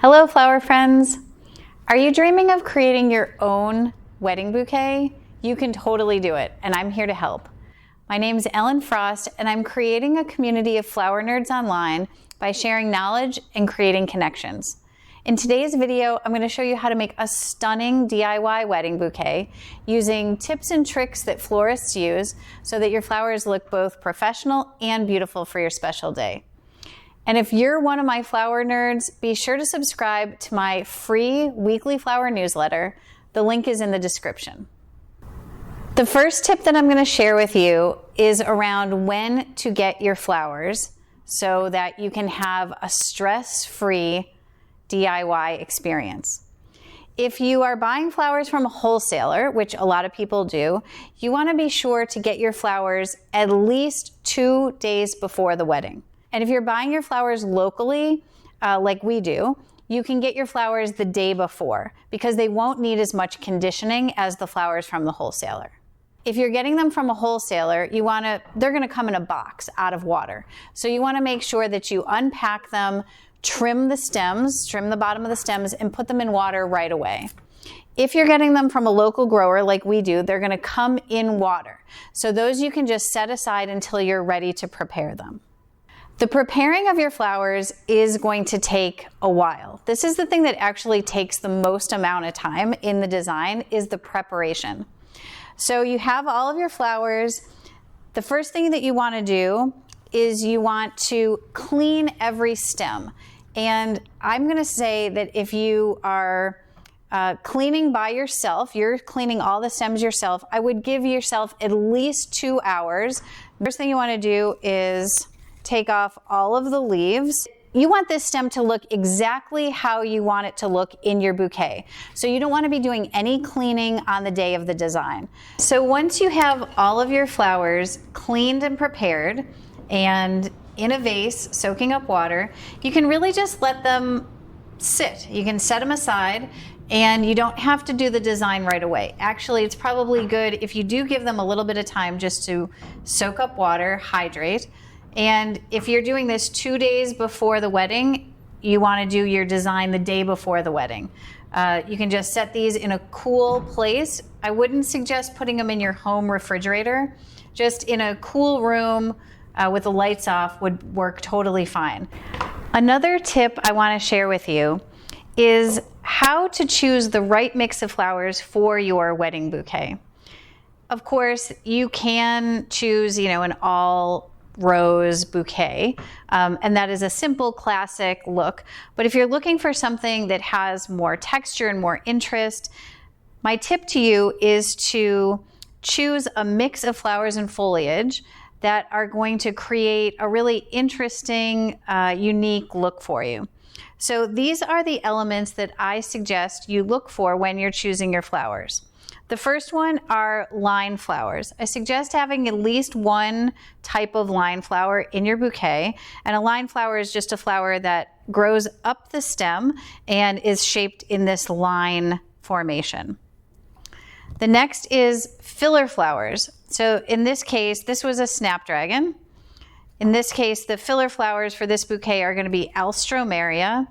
Hello, flower friends. Are you dreaming of creating your own wedding bouquet? You can totally do it, and I'm here to help. My name is Ellen Frost, and I'm creating a community of flower nerds online by sharing knowledge and creating connections. In today's video, I'm going to show you how to make a stunning DIY wedding bouquet using tips and tricks that florists use so that your flowers look both professional and beautiful for your special day. And if you're one of my flower nerds, be sure to subscribe to my free weekly flower newsletter. The link is in the description. The first tip that I'm going to share with you is around when to get your flowers so that you can have a stress-free DIY experience. If you are buying flowers from a wholesaler, which a lot of people do, you want to be sure to get your flowers at least 2 days before the wedding. And if you're buying your flowers locally, like we do, you can get your flowers the day before because they won't need as much conditioning as the flowers from the wholesaler. If you're getting them from a wholesaler, they're going to come in a box out of water. So you want to make sure that you unpack them, trim the bottom of the stems, and put them in water right away. If you're getting them from a local grower like we do, they're going to come in water. So those you can just set aside until you're ready to prepare them. The preparing of your flowers is going to take a while. This is the thing that actually takes the most amount of time in the design, is the preparation. So you have all of your flowers. The first thing that you want to do is you want to clean every stem. And I'm going to say that if you are cleaning by yourself, you're cleaning all the stems yourself, I would give yourself at least 2 hours. First thing you want to do is take off all of the leaves. You want this stem to look exactly how you want it to look in your bouquet. So you don't want to be doing any cleaning on the day of the design. So once you have all of your flowers cleaned and prepared and in a vase soaking up water, you can really just let them sit. You can set them aside and you don't have to do the design right away. Actually, it's probably good if you do give them a little bit of time just to soak up water, hydrate. And if you're doing this 2 days before the wedding, you want to do your design the day before the wedding. You can just set these in a cool place. I wouldn't suggest putting them in your home refrigerator. Just in a cool room with the lights off would work totally fine. Another tip I want to share with you is how to choose the right mix of flowers for your wedding bouquet. Of course, you can choose, an all rose bouquet, and that is a simple classic look. But if you're looking for something that has more texture and more interest, my tip to you is to choose a mix of flowers and foliage that are going to create a really interesting, unique look for you. So these are the elements that I suggest you look for when you're choosing your flowers. The first one are line flowers. I suggest having at least one type of line flower in your bouquet. And a line flower is just a flower that grows up the stem and is shaped in this line formation. The next is filler flowers. So in this case, this was a snapdragon. In this case, the filler flowers for this bouquet are going to be alstroemeria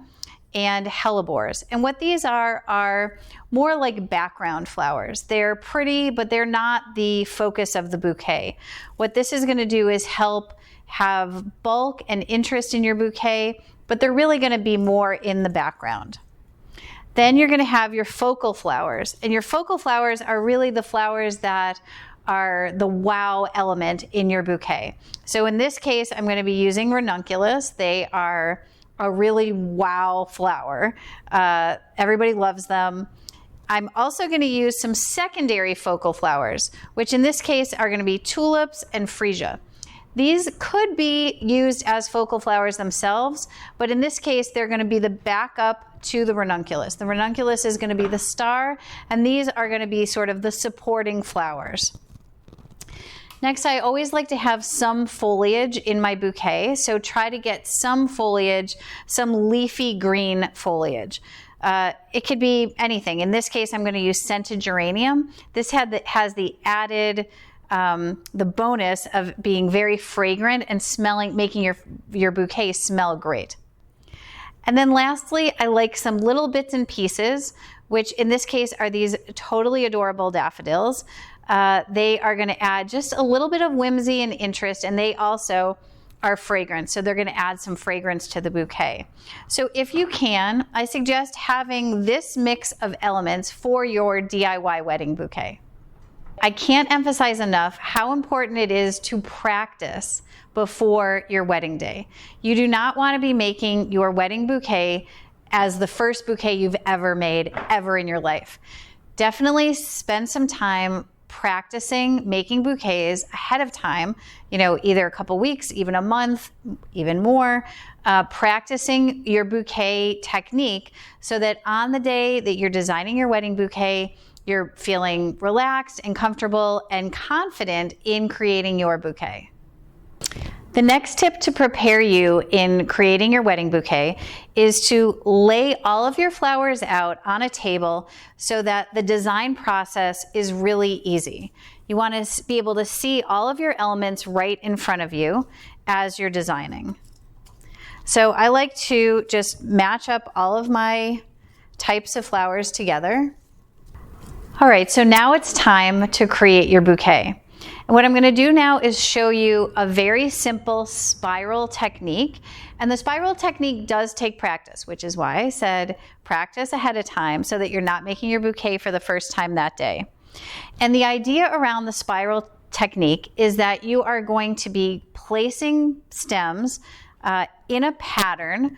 and hellebores. And what these are more like background flowers. They're pretty, but they're not the focus of the bouquet. What this is going to do is help have bulk and interest in your bouquet, but they're really going to be more in the background. Then you're going to have your focal flowers. And your focal flowers are really the flowers that are the wow element in your bouquet. So in this case, I'm going to be using ranunculus. They are a really wow flower. Everybody loves them. I'm also going to use some secondary focal flowers, which in this case are going to be tulips and freesia. These could be used as focal flowers themselves, but in this case, they're going to be the backup to the ranunculus. The ranunculus is going to be the star, and these are going to be sort of the supporting flowers. Next, I always like to have some foliage in my bouquet, so try to get some foliage, some leafy green foliage. It could be anything. In this case, I'm going to use scented geranium. This has the added the bonus of being very fragrant and smelling, making your bouquet smell great. And then lastly, I like some little bits and pieces, which in this case are these totally adorable daffodils. They are going to add just a little bit of whimsy and interest, and they also are fragrant, so they're going to add some fragrance to the bouquet. So if you can, I suggest having this mix of elements for your DIY wedding bouquet. I can't emphasize enough how important it is to practice before your wedding day. You do not want to be making your wedding bouquet as the first bouquet you've ever made ever in your life. Definitely spend some time practicing making bouquets ahead of time, either a couple weeks, even a month, even more, practicing your bouquet technique so that on the day that you're designing your wedding bouquet, you're feeling relaxed and comfortable and confident in creating your bouquet. The next tip to prepare you in creating your wedding bouquet is to lay all of your flowers out on a table so that the design process is really easy. You want to be able to see all of your elements right in front of you as you're designing. So I like to just match up all of my types of flowers together. All right, so now it's time to create your bouquet. And what I'm going to do now is show you a very simple spiral technique. And the spiral technique does take practice, which is why I said practice ahead of time so that you're not making your bouquet for the first time that day. And the idea around the spiral technique is that you are going to be placing stems in a pattern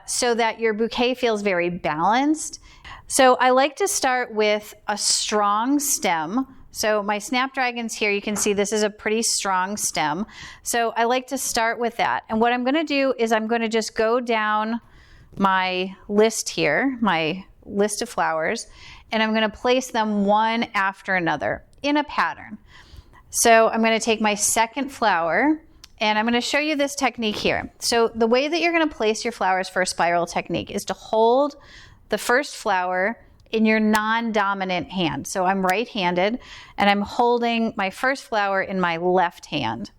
so that your bouquet feels very balanced. So I like to start with a strong stem. So my snapdragons here, you can see this is a pretty strong stem. So I like to start with that. And what I'm going to do is I'm going to just go down my list here, my list of flowers, and I'm going to place them one after another in a pattern. So I'm going to take my second flower and I'm going to show you this technique here. So the way that you're going to place your flowers for a spiral technique is to hold the first flower in your non-dominant hand. So I'm right-handed and I'm holding my first flower in my left hand.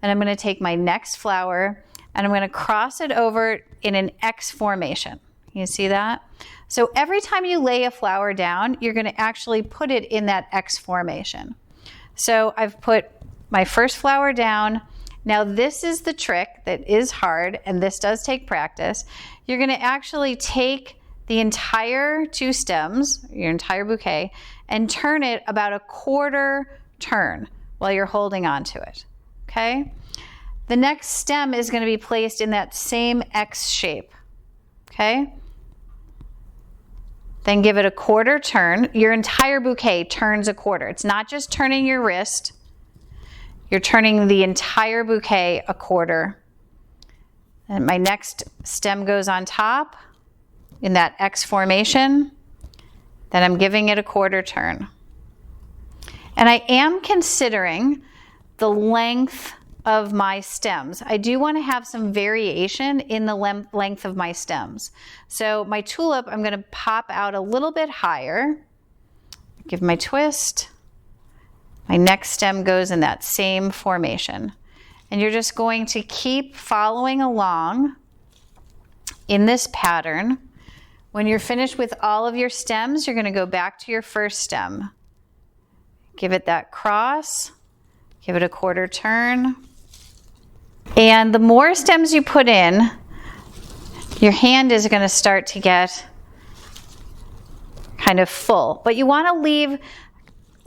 And I'm going to take my next flower and I'm going to cross it over in an X formation. You see that? So every time you lay a flower down, you're going to actually put it in that X formation. So I've put my first flower down. Now this is the trick that is hard, and this does take practice. You're going to actually take the entire two stems, your entire bouquet, and turn it about a quarter turn while you're holding on to it, okay? The next stem is going to be placed in that same X shape, okay? Then give it a quarter turn. Your entire bouquet turns a quarter. It's not just turning your wrist. You're turning the entire bouquet a quarter. And my next stem goes on top in that X formation. Then I'm giving it a quarter turn. And I am considering the length of my stems. I do want to have some variation in the length of my stems. So my tulip, I'm going to pop out a little bit higher. Give my twist. My next stem goes in that same formation. And you're just going to keep following along in this pattern. When you're finished with all of your stems, you're going to go back to your first stem. Give it that cross. Give it a quarter turn. And the more stems you put in, your hand is going to start to get kind of full. But you want to leave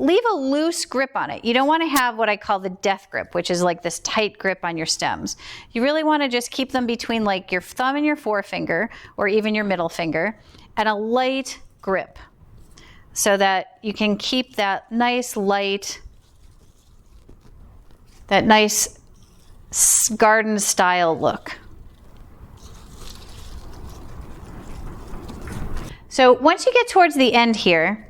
a loose grip on it. You don't want to have what I call the death grip, which is like this tight grip on your stems. You really want to just keep them between like your thumb and your forefinger, or even your middle finger, and a light grip so that you can keep that nice light, that nice garden style look. So once you get towards the end here,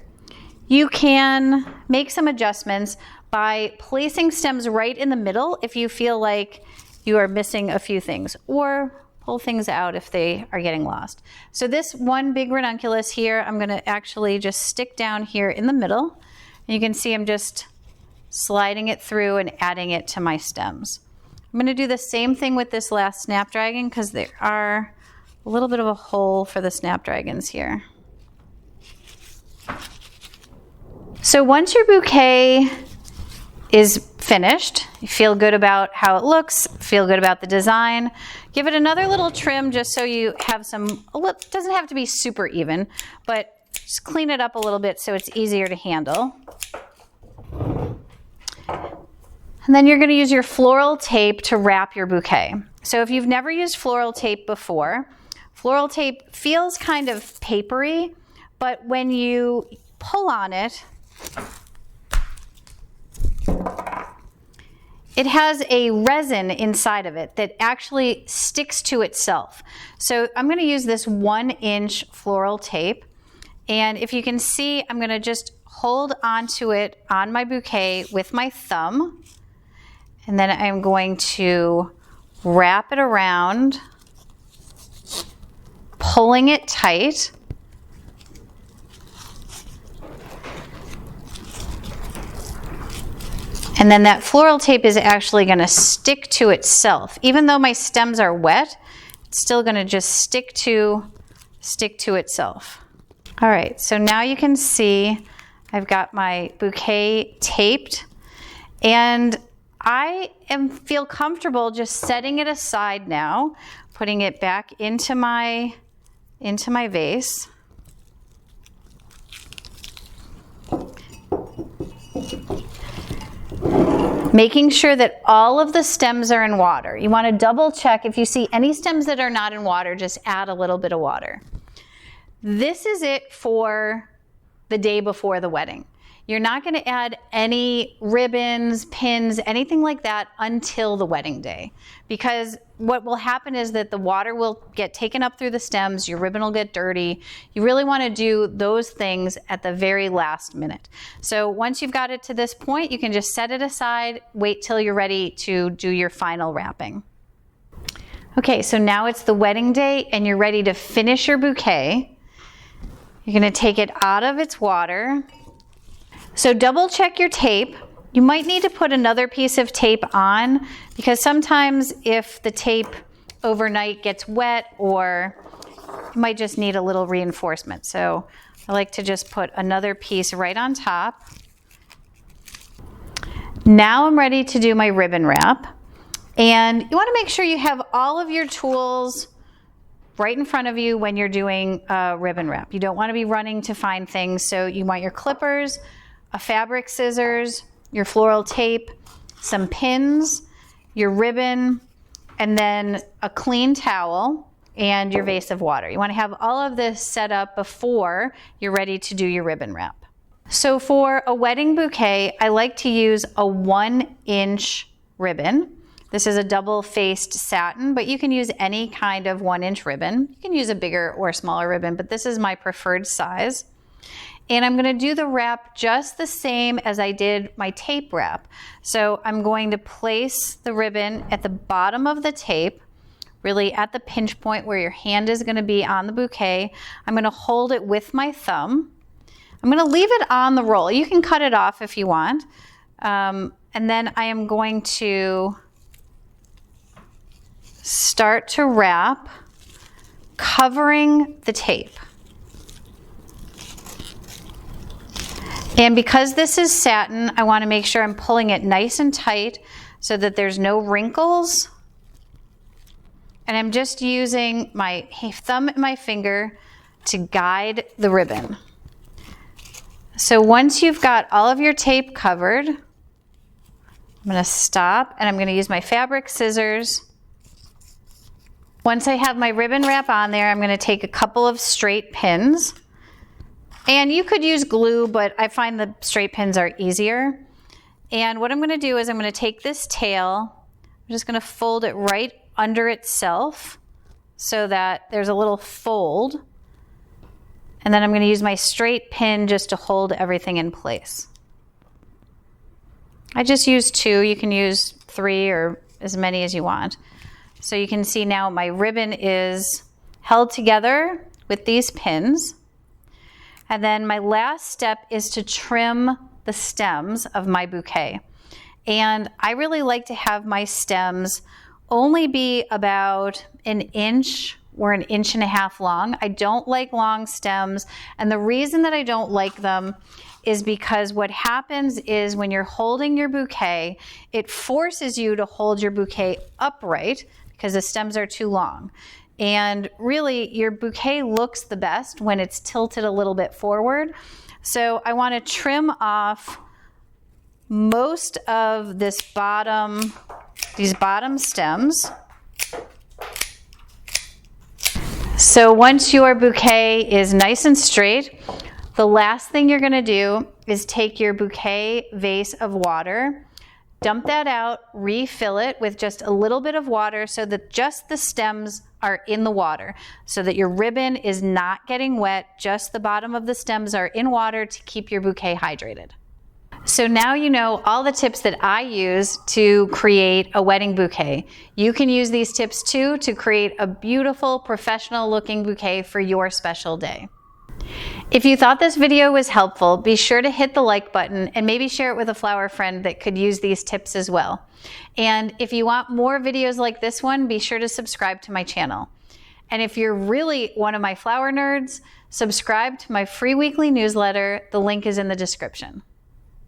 you can make some adjustments by placing stems right in the middle if you feel like you are missing a few things, or pull things out if they are getting lost. So this one big ranunculus here, I'm going to actually just stick down here in the middle. And you can see I'm just sliding it through and adding it to my stems. I'm going to do the same thing with this last snapdragon because there are a little bit of a hole for the snapdragons here. So once your bouquet is finished, you feel good about how it looks, feel good about the design, give it another little trim just so you have some, it doesn't have to be super even, but just clean it up a little bit so it's easier to handle. And then you're going to use your floral tape to wrap your bouquet. So if you've never used floral tape before, floral tape feels kind of papery, but when you pull on it, it has a resin inside of it that actually sticks to itself. So I'm going to use this 1-inch floral tape. And if you can see, I'm going to just hold onto it on my bouquet with my thumb. And then I'm going to wrap it around, pulling it tight. And then that floral tape is actually going to stick to itself. Even though my stems are wet, it's still going to just stick to itself. All right, so now you can see I've got my bouquet taped, and I feel comfortable just setting it aside now, putting it back into my vase. Making sure that all of the stems are in water. You want to double check. If you see any stems that are not in water, just add a little bit of water. This is it for the day before the wedding. You're not going to add any ribbons, pins, anything like that until the wedding day. Because what will happen is that the water will get taken up through the stems, your ribbon will get dirty. You really want to do those things at the very last minute. So once you've got it to this point, you can just set it aside, wait till you're ready to do your final wrapping. Okay, so now it's the wedding day and you're ready to finish your bouquet. You're going to take it out of its water. So double check your tape. You might need to put another piece of tape on because sometimes if the tape overnight gets wet, or you might just need a little reinforcement. So I like to just put another piece right on top. Now I'm ready to do my ribbon wrap. And you want to make sure you have all of your tools right in front of you when you're doing a ribbon wrap. You don't want to be running to find things. So you want your clippers, a fabric scissors, your floral tape, some pins, your ribbon, and then a clean towel and your vase of water. You want to have all of this set up before you're ready to do your ribbon wrap. So for a wedding bouquet, I like to use a 1-inch ribbon. This is a double-faced satin, but you can use any kind of 1-inch ribbon. You can use a bigger or smaller ribbon, but this is my preferred size. And I'm going to do the wrap just the same as I did my tape wrap. So I'm going to place the ribbon at the bottom of the tape, really at the pinch point where your hand is going to be on the bouquet. I'm going to hold it with my thumb. I'm going to leave it on the roll. You can cut it off if you want. And then I am going to start to wrap, covering the tape. And because this is satin, I want to make sure I'm pulling it nice and tight so that there's no wrinkles. And I'm just using my thumb and my finger to guide the ribbon. So once you've got all of your tape covered, I'm going to stop and I'm going to use my fabric scissors. Once I have my ribbon wrap on there, I'm going to take a couple of straight pins. And you could use glue, but I find the straight pins are easier. And what I'm going to do is I'm going to take this tail, I'm just going to fold it right under itself so that there's a little fold. And then I'm going to use my straight pin just to hold everything in place. I just use 2. You can use 3 or as many as you want. So you can see now my ribbon is held together with these pins. And then my last step is to trim the stems of my bouquet. And I really like to have my stems only be about 1 inch were 1.5 inches long. I don't like long stems, and the reason that I don't like them is because what happens is when you're holding your bouquet, it forces you to hold your bouquet upright because the stems are too long. And really, your bouquet looks the best when it's tilted a little bit forward. So I want to trim off most of these bottom stems. So once your bouquet is nice and straight, the last thing you're going to do is take your bouquet vase of water, dump that out, refill it with just a little bit of water so that just the stems are in the water, so that your ribbon is not getting wet, just the bottom of the stems are in water to keep your bouquet hydrated. So now you know all the tips that I use to create a wedding bouquet. You can use these tips too to create a beautiful, professional looking bouquet for your special day. If you thought this video was helpful, be sure to hit the like button and maybe share it with a flower friend that could use these tips as well. And if you want more videos like this one, be sure to subscribe to my channel. And if you're really one of my flower nerds, subscribe to my free weekly newsletter. The link is in the description.